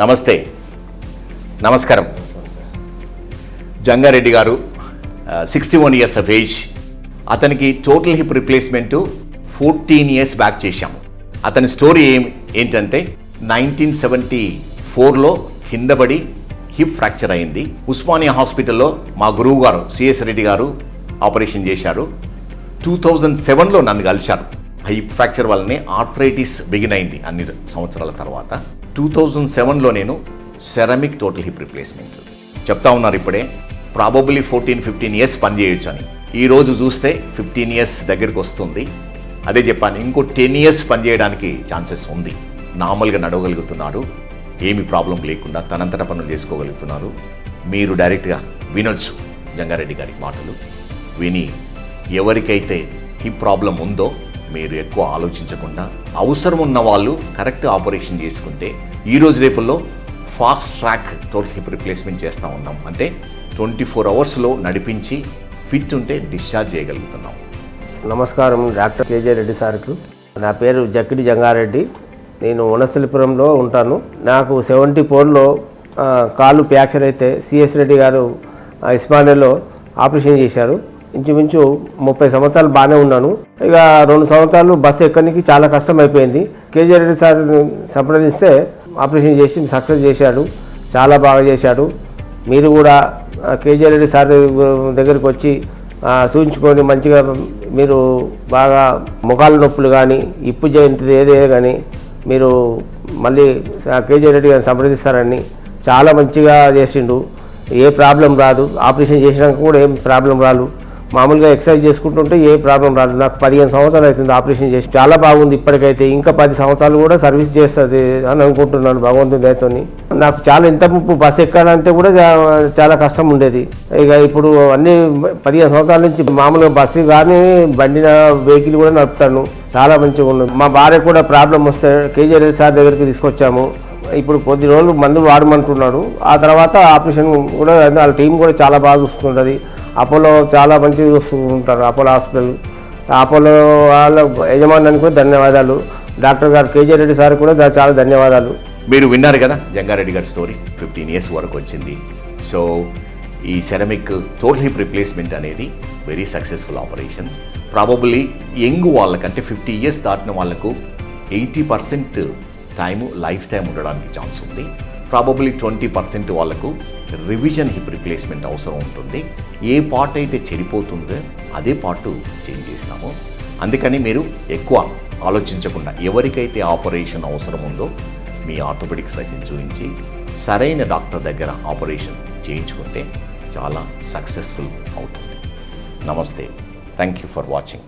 నమస్తే, నమస్కారం. జంగా రెడ్డి గారు 61 years of age. అతనికి total hip replacement 14 years back చేశాము. అతని స్టోరీ ఏంటంటే 1974లో కిందపడి హిప్ ఫ్రాక్చర్ అయింది. ఉస్మానియా హాస్పిటల్లో మా గురువు గారు సిఎస్ రెడ్డి గారు ఆపరేషన్ చేశారు. 2007లో నన్ను కలిశారు. హిప్ ఫ్రాక్చర్ వల్లనే ఆర్థరైటిస్ బిగిన్ అయింది అన్ని సంవత్సరాల తర్వాత. 2007లో నేను సెరామిక్ టోటల్ హిప్ రిప్లేస్మెంట్ చెప్తా ఉన్నారు. ఇప్పుడే ప్రాబబ్లీ 14-15 years పనిచేయొచ్చు అని. ఈరోజు చూస్తే 15 years దగ్గరికి వస్తుంది. అదే చెప్పాను, ఇంకో 10 years పనిచేయడానికి ఛాన్సెస్ ఉంది. నార్మల్గా నడవగలుగుతున్నారు, ఏమి ప్రాబ్లం లేకుండా తనంతట పనులు చేసుకోగలుగుతున్నారు. మీరు డైరెక్ట్గా వినొచ్చు జంగారెడ్డి గారి మాటలు. విని ఎవరికైతే హిప్ ప్రాబ్లం ఉందో మీరు ఎక్కువ ఆలోచించకుండా అవసరం ఉన్న వాళ్ళు కరెక్ట్ ఆపరేషన్ చేసుకుంటే ఈరోజు రేపుల్లో fast track total hip replacement చేస్తూ ఉన్నాం. అంటే 24 hours నడిపించి ఫిట్ ఉంటే డిశ్చార్జ్ చేయగలుగుతున్నాం. నమస్కారం డాక్టర్ కేజే రెడ్డి సార్కు. నా పేరు జక్కిడి జంగారెడ్డి. నేను వనస్థలిపురంలో ఉంటాను. నాకు 74లో కాలు ఫ్రాక్చర్ అయితే సిఎస్ రెడ్డి గారు ఉస్మానియాలో ఆపరేషన్ చేశారు. ఇంచుమించు 30 సంవత్సరాలు బాగానే ఉన్నాను. ఇక 2 సంవత్సరాలు బస్సు ఎక్కడానికి చాలా కష్టం అయిపోయింది. కేజే రెడ్డి సార్ సంప్రదిస్తే ఆపరేషన్ చేసి సక్సెస్ చేశాడు, చాలా బాగా చేశాడు. మీరు కూడా కేజే రెడ్డి సార్ దగ్గరికి వచ్చి చూపించుకొని మంచిగా మీరు బాగా ముఖాల నొప్పులు కానీ ఇప్పు జయంతి ఏదే కానీ మీరు మళ్ళీ కేజే రెడ్డి గారిని సంప్రదిస్తారని చాలా మంచిగా చేసిండు. ఏ ప్రాబ్లం రాదు. ఆపరేషన్ చేసినాక కూడా ఏం ప్రాబ్లం రాదు. మామూలుగా ఎక్సర్సైజ్ చేసుకుంటుంటే ఏ ప్రాబ్లం రాదు. నాకు 15 సంవత్సరాలు అవుతుంది ఆపరేషన్ చేసి. చాలా బాగుంది. ఇప్పటికైతే ఇంకా 10 సంవత్సరాలు కూడా సర్వీస్ చేస్తుంది అని అనుకుంటున్నాను భగవంతుని దయతోని. నాకు చాలా ఇంత ముప్పు బస్సు ఎక్కాలంటే కూడా చాలా కష్టం ఉండేది. ఇక ఇప్పుడు అన్ని 15 సంవత్సరాల నుంచి మామూలుగా బస్సు కానీ బండిన వెహికల్ కూడా నడుపుతాను. చాలా మంచిగా ఉన్నది. మా భార్య కూడా ప్రాబ్లం వస్తే కేజీ రెడ్డి సార్ దగ్గరికి తీసుకొచ్చాము. ఇప్పుడు కొద్ది రోజులు మందులు వాడమంటున్నాడు. ఆ తర్వాత ఆపరేషన్ కూడా వాళ్ళ టీం కూడా చాలా బాగా చూసుకుంటుంది. అపోలో చాలా మంచిగా చూసుకుంటారు. అపోలో హాస్పిటల్, అపోలో వాళ్ళ యజమానానికి కూడా ధన్యవాదాలు. డాక్టర్ గారు కేజే రెడ్డి సార్ కూడా చాలా ధన్యవాదాలు. మీరు విన్నారు కదా జంగారెడ్డి గారి స్టోరీ. 15 years వరకు వచ్చింది. సో ఈ సెరమిక్ టోటల్ హిప్ రిప్లేస్మెంట్ అనేది very successful operation. Probably young వాళ్ళకంటే 50 years దాటిన వాళ్ళకు 80% టైము లైఫ్ టైం ఉండడానికి ఛాన్స్ ఉంది. ప్రాబబ్లీ 20% వాళ్ళకు రివిజన్ హిప్ రిప్లేస్మెంట్ అవసరం ఉంటుంది. ఏ పార్ట్ అయితే చెడిపోతుందో అదే పార్ట్ చేంజ్ చేస్తాము. అందుకని మీరు ఎక్కువ ఆలోచించకుండా ఎవరికైతే ఆపరేషన్ అవసరం ఉందో మీ ఆర్థోపెడిక్ సర్జన్ చూపించి సరైన డాక్టర్ దగ్గర ఆపరేషన్ చేయించుకుంటే చాలా సక్సెస్ఫుల్ అవుతుంది. నమస్తే. Thank you for watching.